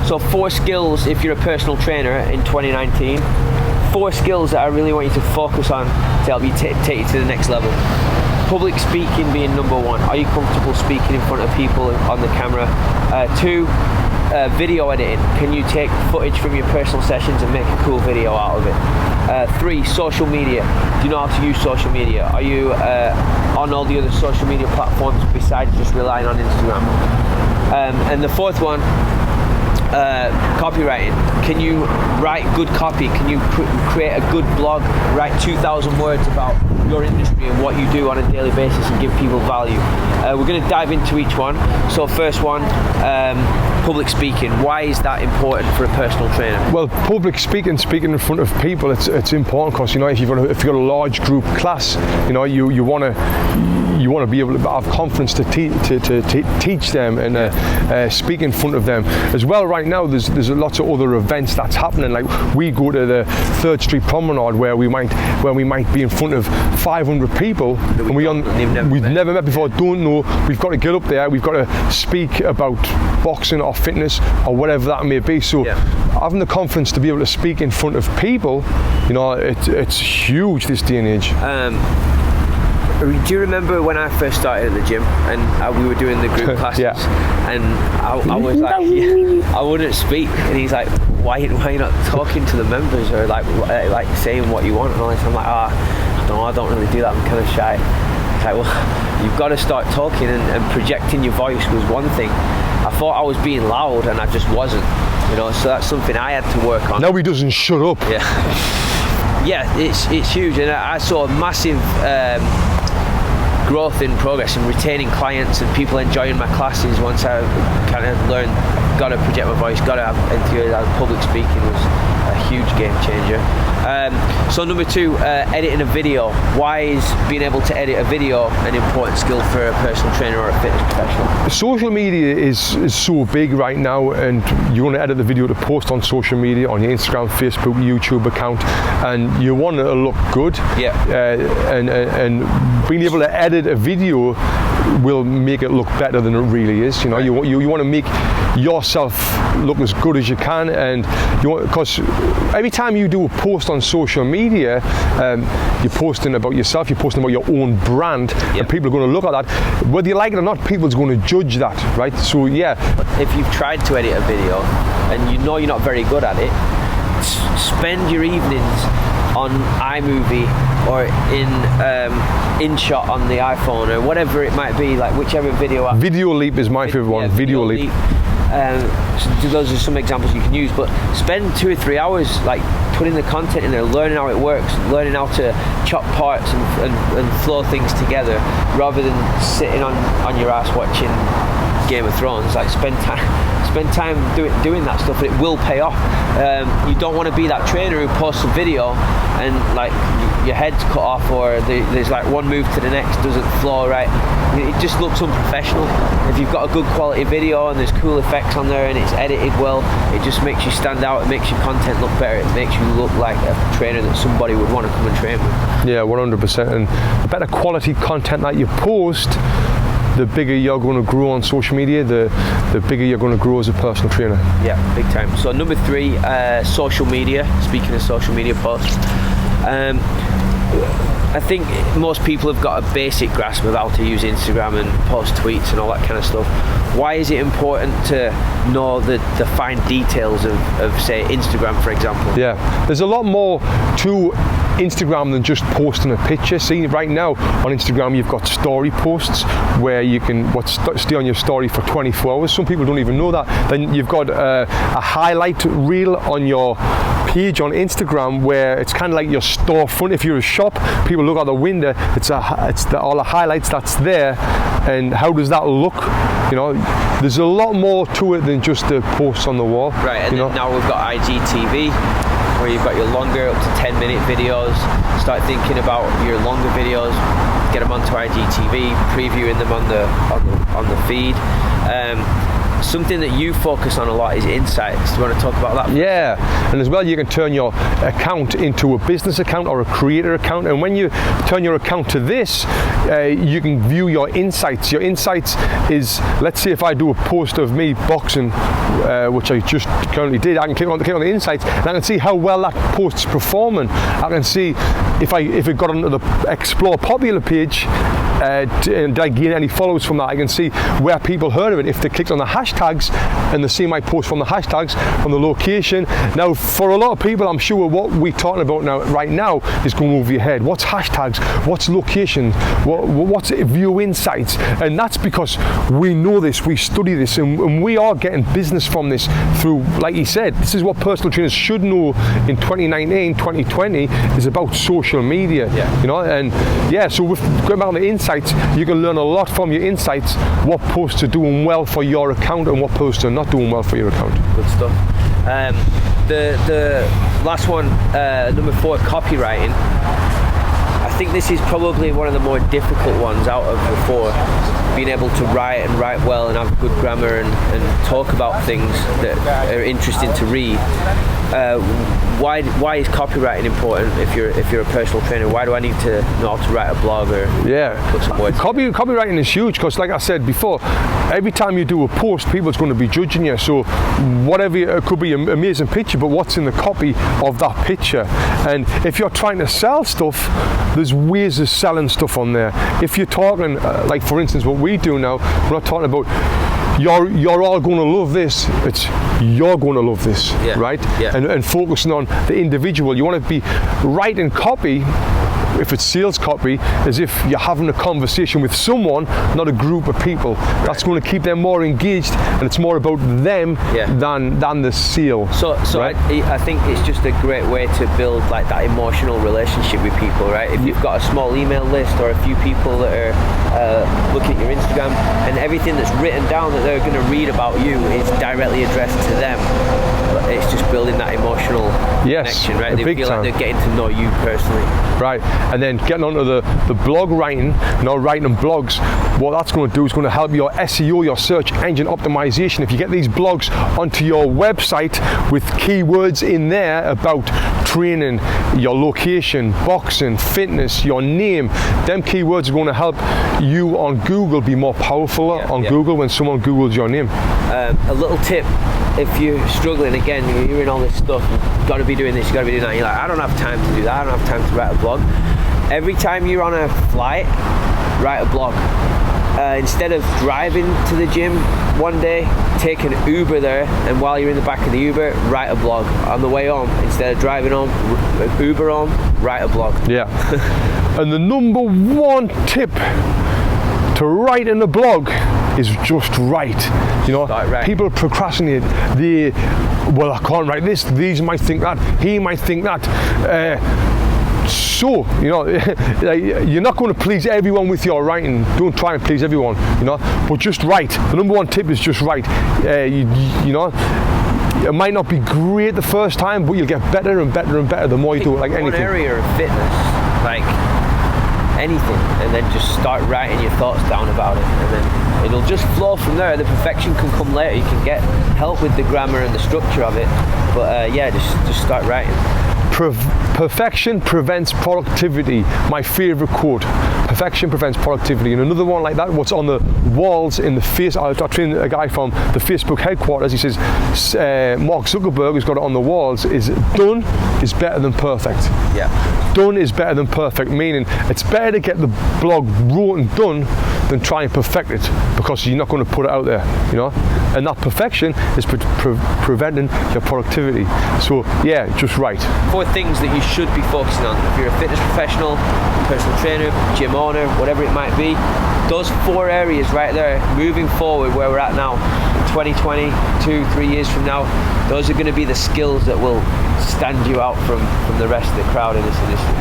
So 4 skills if you're a personal trainer in 2019. 4 skills that I really want you to focus on to help you take you to the next level. Public speaking being number 1. Are you comfortable speaking in front of people on the camera? 2, video editing. Can you take footage from your personal sessions and make a cool video out of it? 3, social media. Do you know how to use social media? Are you on all the other social media platforms besides just relying on Instagram? And the 4th one, copywriting. Can you write good copy? Can you create a good blog? Write 2,000 words about your industry and what you do on a daily basis and give people value. We're going to dive into each one. So first one, public speaking. Why is that important for a personal trainer? Well, public speaking in front of people, it's important because, you know, if you've got a large group class, you know, you want to be able to have confidence to teach them and speak in front of them as well. Right now there's lots of other events that's happening, like we go to the 3rd Street Promenade where we might be in front of 500 people and we've never met before, don't know. We've got to get up there, we've got to speak about boxing or fitness or whatever that may be. So having the confidence to be able to speak in front of people, you know, it's huge this day and age. Do you remember when I first started at the gym and we were doing the group classes? And I was like, I wouldn't speak, and he's like, why are you not talking to the members or like saying what you want and all this? I'm like, no, I don't really do that, I'm kind of shy. It's like, well, you've got to start talking, and projecting your voice was one thing. I thought I was being loud and I just wasn't, you know, so that's something I had to work on. Now he doesn't shut up. Yeah, it's huge, and I saw a massive growth in progress and retaining clients and people enjoying my classes once I kind of learned, got to project my voice, got to have enthusiasm. Public speaking was a huge game changer. So number 2, editing a video. Why is being able to edit a video an important skill for a personal trainer or a fitness professional? Social media is so big right now, and you want to edit the video to post on social media, on your Instagram, Facebook, YouTube account, and you want it to look good. And being able to edit a video will make it look better than it really is. You know, you want to make yourself look as good as you can, and because every time you do a post on social media, you're posting about yourself, you're posting about your own brand, and people are going to look at that. Whether you like it or not, people's going to judge that, right? So if you've tried to edit a video and you know you're not very good at it, spend your evenings on iMovie or in InShot on the iPhone or whatever it might be, like whichever video app. Video Leap is my favorite one. Video Leap. So those are some examples you can use, but spend 2 or 3 hours like putting the content in there, learning how it works, learning how to chop parts and flow things together, rather than sitting on your ass watching Game of Thrones. Like spend time doing that stuff, and it will pay off. You don't want to be that trainer who posts a video and like your head's cut off, or there's like one move to the next doesn't flow right. It just looks unprofessional. If you've got a good quality video and there's cool effects on there and it's edited well, it just makes you stand out. It makes your content look better. It makes you look like a trainer that somebody would want to come and train with. Yeah, 100%. And the better quality content that you post, the bigger you're going to grow on social media, the bigger you're going to grow as a personal trainer. Yeah, big time. So number 3, social media. Speaking of social media posts, I think most people have got a basic grasp of how to use Instagram and post tweets and all that kind of stuff. Why is it important to know the fine details of say Instagram, for example? Yeah, there's a lot more to Instagram than just posting a picture. See, right now on Instagram you've got story posts where you can stay on your story for 24 hours. Some people don't even know that. Then you've got a highlight reel on your page on Instagram where it's kind of like your storefront. If you're a shop, people look out the window, all the highlights that's there, and how does that look? You know, there's a lot more to it than just the posts on the wall. Right, and then now we've got IGTV, where you've got your longer, up to 10-minute videos. Start thinking about your longer videos, get them onto IGTV, previewing them on the feed. something that you focus on a lot is insights. Do you want to talk about that? Yeah, and as well, you can turn your account into a business account or a creator account. And when you turn your account to this, you can view your insights. Your insights is, let's say if I do a post of me boxing, which I just currently did, I can click on the insights and I can see how well that post's performing. I can see if it got onto the Explore Popular page, did I gain any follows from that? I can see where people heard of it, if they clicked on the hashtags and they see my post from the hashtags, from the location. Now, for a lot of people, I'm sure what we're talking about right now is going over your head. What's hashtags? What's location? What's view insights? And that's because we know this, we study this, and we are getting business from this through, like he said, this is what personal trainers should know in 2019, 2020, is about social media. Yeah. You know, and yeah, so with going back on the insights, you can learn a lot from your insights, what posts are doing well for your account and what posts are not doing well for your account. Good stuff. The last one, number 4, copywriting. I think this is probably one of the more difficult ones out of the 4. Being able to write well and have good grammar and talk about things that are interesting to read. Why is copywriting important if you're a personal trainer? Why do I need to know how to write a blog or put some words? Copywriting is huge because, like I said before, every time you do a post, people's going to be judging you. So whatever, it could be an amazing picture, but what's in the copy of that picture? And if you're trying to sell stuff, there's ways of selling stuff on there. If you're talking, like for instance, what we do now, we're not talking about you're all going to love this. It's you're going to love this, right? Yeah. And focusing on the individual. You want to be writing copy, if it's sales copy, as if you're having a conversation with someone, not a group of people. Right. That's going to keep them more engaged, and it's more about them than the sale. So right? I think it's just a great way to build like that emotional relationship with people, right? If you've got a small email list or a few people that are looking at your Instagram, and everything that's written down that they're going to read about you is directly addressed to them. But it's just building that emotional connection, right? They feel like they're getting to know you personally. Right, and then getting onto the blog writing, writing blogs, what that's going to do is going to help your SEO, your search engine optimization. If you get these blogs onto your website with keywords in there about training, your location, boxing, fitness, your name, them keywords are going to help you on Google be more powerful on Google when someone Googles your name. A little tip, if you're struggling, again, you're hearing all this stuff, you've got to be doing this, you've got to be doing that, you're like, I don't have time to do that, I don't have time to write a blog. Every time you're on a flight, write a blog. Instead of driving to the gym one day, take an Uber there, and while you're in the back of the Uber, write a blog. On the way home, instead of driving home, Uber home, write a blog. Yeah. And the number 1 tip to write in a blog is just write. People procrastinate. Well, I can't write this. These might think that. He might think that. So, you're not going to please everyone with your writing. Don't try and please everyone, but just write. The number 1 tip is just write. It might not be great the first time, but you'll get better and better and better the more you do it, like anything. One area of fitness, like anything, and then just start writing your thoughts down about it, and then it'll just flow from there. The perfection can come later. You can get help with the grammar and the structure of it, but just start writing. Perfection prevents productivity. My favorite quote. Perfection prevents productivity. And another one like that, what's on the walls in the face. I trained a guy from the Facebook headquarters. He says, Mark Zuckerberg has got it on the walls, is done is better than perfect. Yeah. Done is better than perfect, meaning it's better to get the blog wrote and done than try and perfect it, because you're not going to put it out there, and that perfection is preventing your productivity. So just write. 4 things that you should be focusing on if you're a fitness professional, personal trainer, gym owner, whatever it might be. Those 4 areas right there, moving forward where we're at now, 2020, 2-3 years from now, those are going to be the skills that will stand you out from the rest of the crowd in this industry.